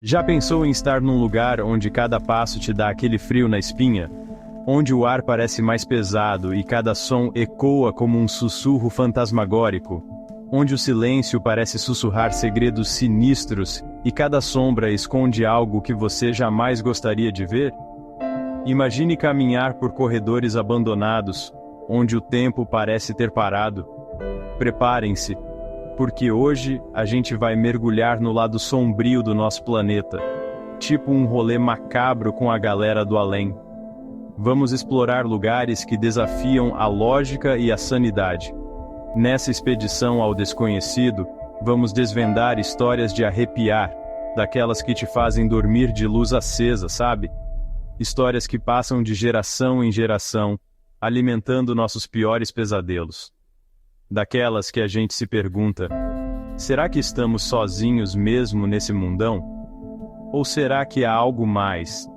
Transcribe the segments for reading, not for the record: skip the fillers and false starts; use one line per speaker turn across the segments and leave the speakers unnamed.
Já pensou em estar num lugar onde cada passo te dá aquele frio na espinha? Onde o ar parece mais pesado e cada som ecoa como um sussurro fantasmagórico? Onde o silêncio parece sussurrar segredos sinistros e cada sombra esconde algo que você jamais gostaria de ver? Imagine caminhar por corredores abandonados, onde o tempo parece ter parado. Preparem-se, porque hoje a gente vai mergulhar no lado sombrio do nosso planeta, tipo um rolê macabro com a galera do além. Vamos explorar lugares que desafiam a lógica e a sanidade. Nessa expedição ao desconhecido, vamos desvendar histórias de arrepiar, daquelas que te fazem dormir de luz acesa, sabe? Histórias que passam de geração em geração, alimentando nossos piores pesadelos. Daquelas que a gente se pergunta: será que estamos sozinhos mesmo nesse mundão? Ou será que há algo mais?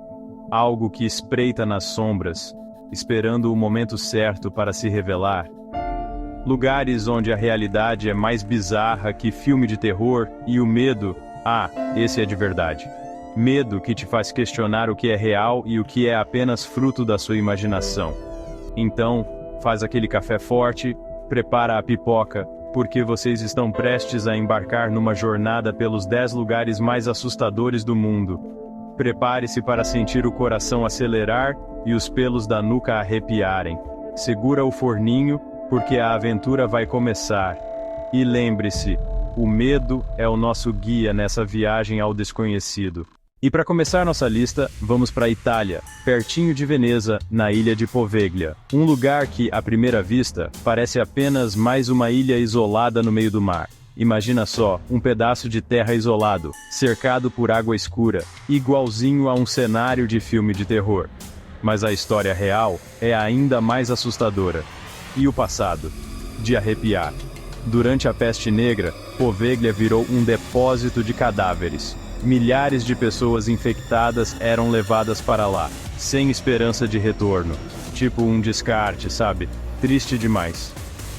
Algo que espreita nas sombras, esperando o momento certo para se revelar? Lugares onde a realidade é mais bizarra que filme de terror e o medo, esse é de verdade. Medo que te faz questionar o que é real e o que é apenas fruto da sua imaginação. Então, faz aquele café forte, prepara a pipoca, porque vocês estão prestes a embarcar numa jornada pelos 10 lugares mais assustadores do mundo. Prepare-se para sentir o coração acelerar e os pelos da nuca arrepiarem. Segura o forninho, porque a aventura vai começar. E lembre-se, o medo é o nosso guia nessa viagem ao desconhecido. E para começar nossa lista, vamos para a Itália, pertinho de Veneza, na ilha de Poveglia. Um lugar que, à primeira vista, parece apenas mais uma ilha isolada no meio do mar. Imagina só, um pedaço de terra isolado, cercado por água escura, igualzinho a um cenário de filme de terror. Mas a história real é ainda mais assustadora. E o passado? De arrepiar. Durante a Peste Negra, Poveglia virou um depósito de cadáveres. Milhares de pessoas infectadas eram levadas para lá, sem esperança de retorno. Tipo um descarte, sabe? Triste demais.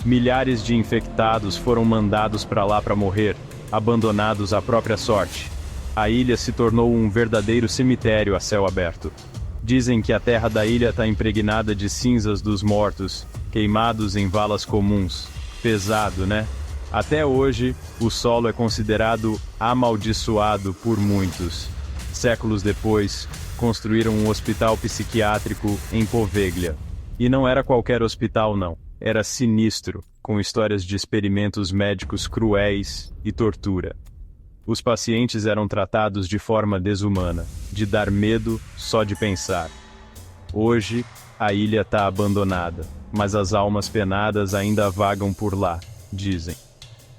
Milhares de infectados foram mandados para lá para morrer, abandonados à própria sorte. A ilha se tornou um verdadeiro cemitério a céu aberto. Dizem que a terra da ilha está impregnada de cinzas dos mortos, queimados em valas comuns. Pesado, né? Até hoje, o solo é considerado amaldiçoado por muitos. Séculos depois, construíram um hospital psiquiátrico em Poveglia. E não era qualquer hospital não, era sinistro, com histórias de experimentos médicos cruéis e tortura. Os pacientes eram tratados de forma desumana, de dar medo só de pensar. Hoje, a ilha está abandonada, mas as almas penadas ainda vagam por lá, dizem.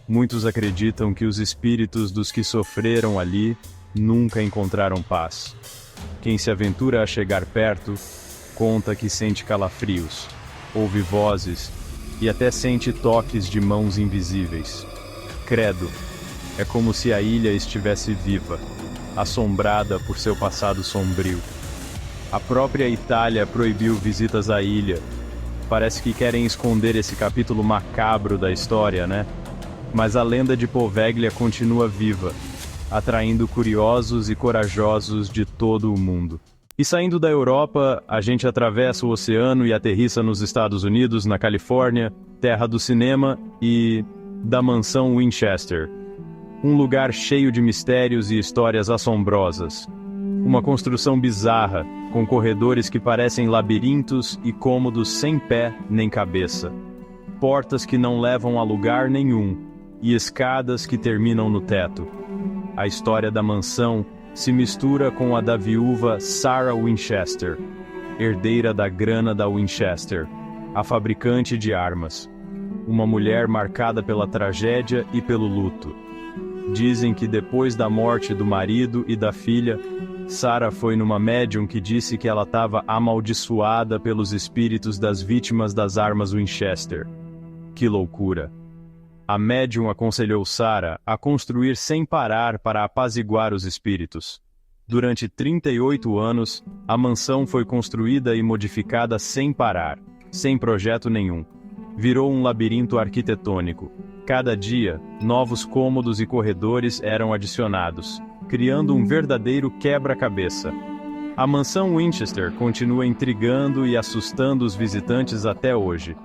Muitos acreditam que os espíritos dos que sofreram ali nunca encontraram paz. Quem se aventura a chegar perto, conta que sente calafrios, ouve vozes e até sente toques de mãos invisíveis. Credo, é como se a ilha estivesse viva, assombrada por seu passado sombrio. A própria Itália proibiu visitas à ilha. Parece que querem esconder esse capítulo macabro da história, né? Mas a lenda de Poveglia continua viva, atraindo curiosos e corajosos de todo o mundo. E saindo da Europa, a gente atravessa o oceano e aterrissa nos Estados Unidos, na Califórnia, terra do cinema e da mansão Winchester. Um lugar cheio de mistérios e histórias assombrosas. Uma construção bizarra, com corredores que parecem labirintos e cômodos sem pé nem cabeça. Portas que não levam a lugar nenhum, e escadas que terminam no teto. A história da mansão se mistura com a da viúva Sarah Winchester, herdeira da grana da Winchester, a fabricante de armas. Uma mulher marcada pela tragédia e pelo luto. Dizem que depois da morte do marido e da filha, Sarah foi numa médium que disse que ela estava amaldiçoada pelos espíritos das vítimas das armas Winchester. Que loucura! A médium aconselhou Sarah a construir sem parar para apaziguar os espíritos. Durante 38 anos, a mansão foi construída e modificada sem parar, sem projeto nenhum. Virou um labirinto arquitetônico. Cada dia, novos cômodos e corredores eram adicionados. criando um verdadeiro quebra-cabeça. A mansão Winchester continua intrigando e assustando os visitantes até hoje.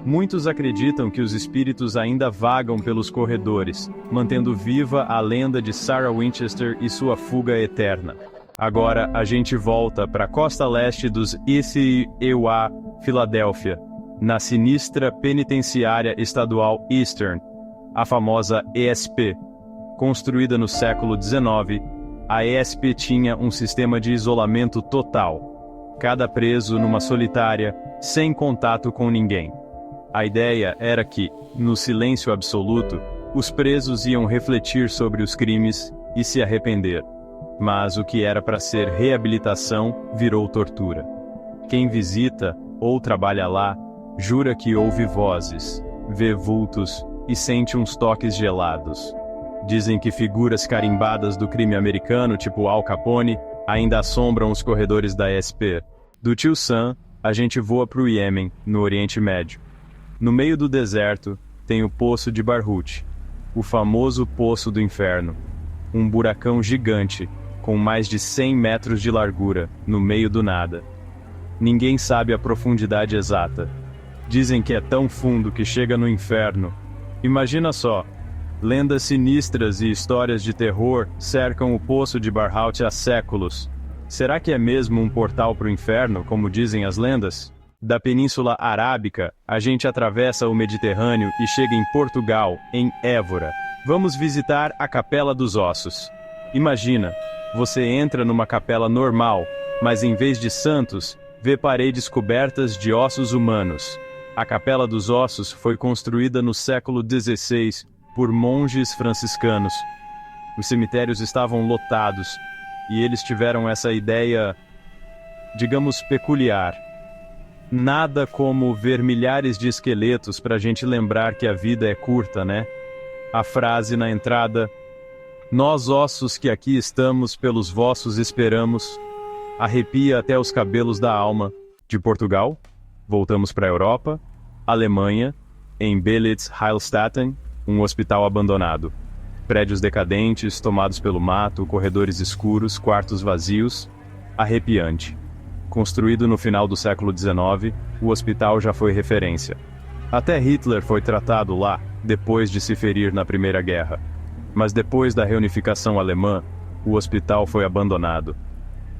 Muitos acreditam que os espíritos ainda vagam pelos corredores, mantendo viva a lenda de Sarah Winchester e sua fuga eterna. Agora a gente volta para a costa leste dos Issei-e-Wa, Filadélfia, na sinistra penitenciária estadual Eastern, a famosa ESP. Construída no século XIX, a ESP tinha um sistema de isolamento total. Cada preso numa solitária, sem contato com ninguém. A ideia era que, no silêncio absoluto, os presos iam refletir sobre os crimes e se arrepender. Mas o que era para ser reabilitação virou tortura. Quem visita ou trabalha lá, jura que ouve vozes, vê vultos e sente uns toques gelados. Dizem que figuras carimbadas do crime americano, tipo Al Capone, ainda assombram os corredores da ESP. Do Tio Sam, a gente voa para o Iêmen, no Oriente Médio. No meio do deserto, tem o Poço de Barhut, o famoso Poço do Inferno. Um buracão gigante, com mais de 100 metros de largura, no meio do nada. Ninguém sabe a profundidade exata. Dizem que é tão fundo que chega no inferno. Imagina só, lendas sinistras e histórias de terror cercam o Poço de Barhut há séculos. Será que é mesmo um portal para o inferno, como dizem as lendas? Da Península Arábica, a gente atravessa o Mediterrâneo e chega em Portugal, em Évora. Vamos visitar a Capela dos Ossos. Imagina, você entra numa capela normal, mas em vez de santos, vê paredes cobertas de ossos humanos. A Capela dos Ossos foi construída no século XVI por monges franciscanos. Os cemitérios estavam lotados, e eles tiveram essa ideia, digamos, peculiar. Nada como ver milhares de esqueletos para a gente lembrar que a vida é curta, né? A frase na entrada: "Nós ossos que aqui estamos pelos vossos esperamos", arrepia até os cabelos da alma. De Portugal, voltamos para a Europa, Alemanha, em Belitz-Heilstatten, um hospital abandonado. Prédios decadentes, tomados pelo mato, corredores escuros, quartos vazios. Arrepiante. Construído no final do século XIX, o hospital já foi referência. Até Hitler foi tratado lá, depois de se ferir na Primeira Guerra. Mas depois da reunificação alemã, o hospital foi abandonado.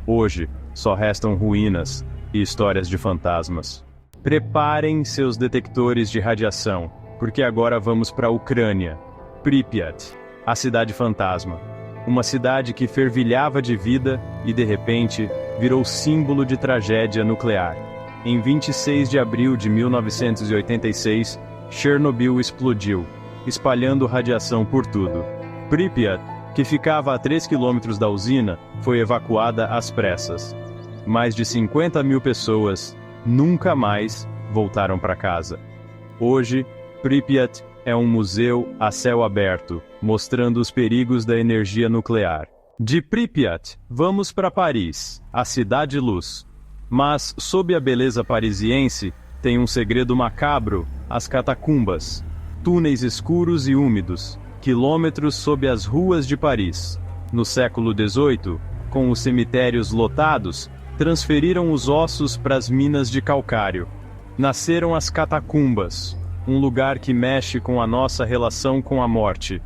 Hoje, só restam ruínas e histórias de fantasmas. Preparem seus detectores de radiação, porque agora vamos para a Ucrânia. Pripyat, a cidade fantasma. Uma cidade que fervilhava de vida e, de repente, virou símbolo de tragédia nuclear. Em 26 de abril de 1986, Chernobyl explodiu, espalhando radiação por tudo. Pripyat, que ficava a 3 quilômetros da usina, foi evacuada às pressas. Mais de 50 mil pessoas nunca mais voltaram para casa. Hoje, Pripyat é um museu a céu aberto, mostrando os perigos da energia nuclear. De Pripyat, vamos para Paris, a cidade-luz. Mas, sob a beleza parisiense, tem um segredo macabro: as catacumbas. Túneis escuros e úmidos, quilômetros sob as ruas de Paris. No século XVIII, com os cemitérios lotados, transferiram os ossos para as minas de calcário. Nasceram as catacumbas, um lugar que mexe com a nossa relação com a morte.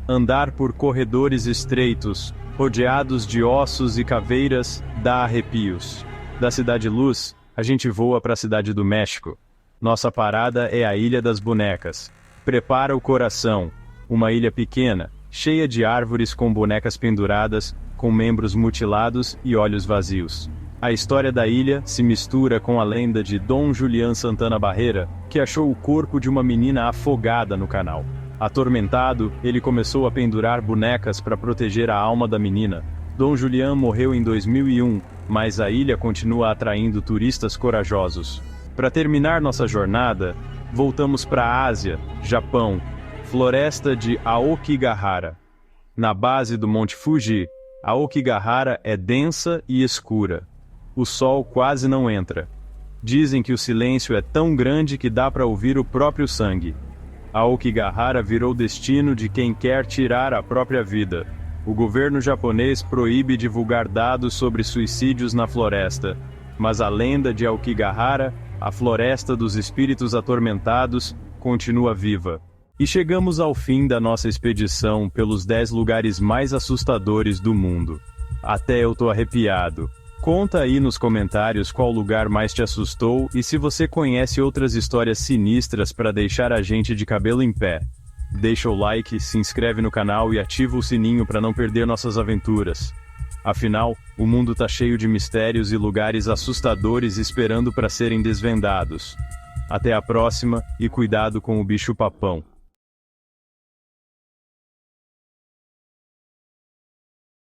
Andar por corredores estreitos, rodeados de ossos e caveiras, dá arrepios. Da Cidade Luz, a gente voa para a Cidade do México. Nossa parada é a Ilha das Bonecas. Prepara o coração, uma ilha pequena, cheia de árvores com bonecas penduradas, com membros mutilados e olhos vazios. A história da ilha se mistura com a lenda de Dom Julián Santana Barreira, que achou o corpo de uma menina afogada no canal. Atormentado, ele começou a pendurar bonecas para proteger a alma da menina. Dom Julián morreu em 2001, mas a ilha continua atraindo turistas corajosos. Para terminar nossa jornada, voltamos para a Ásia, Japão, floresta de Aokigahara. Na base do Monte Fuji, Aokigahara é densa e escura. O sol quase não entra. Dizem que o silêncio é tão grande que dá para ouvir o próprio sangue. Aokigahara virou destino de quem quer tirar a própria vida. O governo japonês proíbe divulgar dados sobre suicídios na floresta, mas a lenda de Aokigahara, a floresta dos espíritos atormentados, continua viva. E chegamos ao fim da nossa expedição pelos 10 lugares mais assustadores do mundo. Até eu tô arrepiado. Conta aí nos comentários qual lugar mais te assustou e se você conhece outras histórias sinistras para deixar a gente de cabelo em pé. Deixa o like, se inscreve no canal e ativa o sininho para não perder nossas aventuras. Afinal, o mundo tá cheio de mistérios e lugares assustadores esperando para serem desvendados. Até a próxima e cuidado com o bicho-papão.